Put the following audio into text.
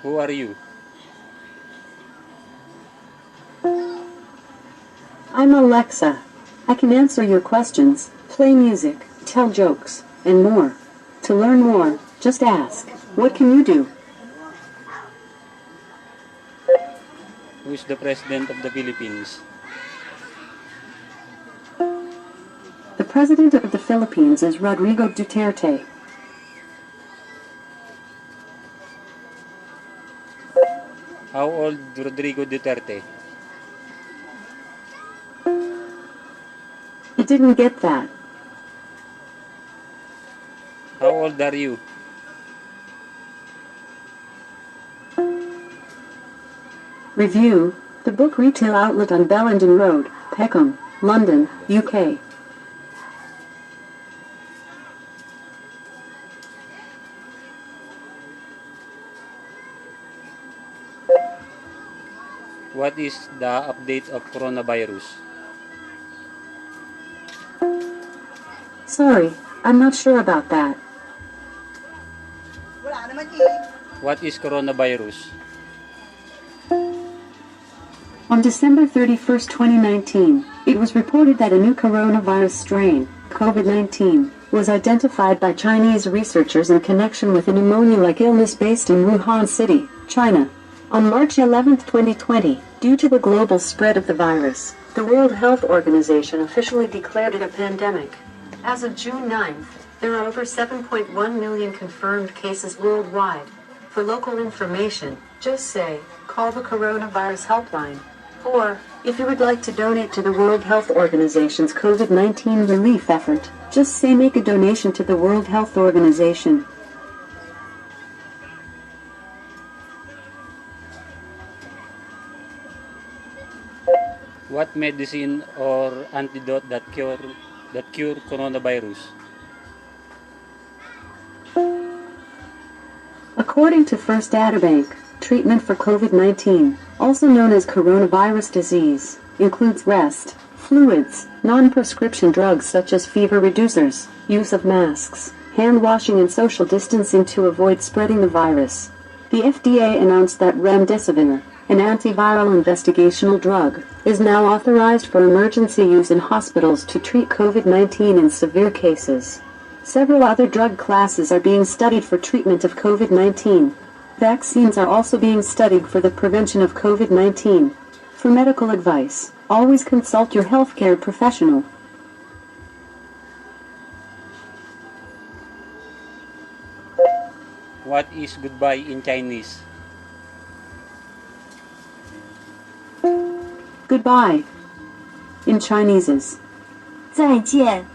Who are you? I'm Alexa. I can answer your questions, play music, tell jokes, and more. To learn more, just ask. What can you do? Who is the President of the Philippines? The President of the Philippines is Rodrigo Duterte. How old Rodrigo Duterte? You didn't get that. How old are you? Review, the book retail outlet on Bellenden Road, Peckham, London, UK. What is the update of coronavirus? Sorry, I'm not sure about that. What is coronavirus? On December 31st, 2019, it was reported that a new coronavirus strain, COVID-19, was identified by Chinese researchers in connection with a pneumonia-like illness based in Wuhan City, China. On March 11, 2020, due to the global spread of the virus, the World Health Organization officially declared it a pandemic. As of June 9th, there are over 7.1 million confirmed cases worldwide. For local information, just say, call the coronavirus helpline. Or, if you would like to donate to the World Health Organization's COVID-19 relief effort, just say make a donation to the World Health Organization. What medicine or antidote that cure coronavirus? According to First Data Bank, treatment for COVID-19, also known as coronavirus disease, includes rest, fluids, non-prescription drugs such as fever reducers, use of masks, hand washing and social distancing to avoid spreading the virus. The FDA announced that remdesivir, an antiviral investigational drug, is now authorized for emergency use in hospitals to treat COVID-19 in severe cases. Several other drug classes are being studied for treatment of COVID-19. Vaccines are also being studied for the prevention of COVID-19. For medical advice, always consult your healthcare professional. What is goodbye in Chinese? Goodbye in Chinese is 再见。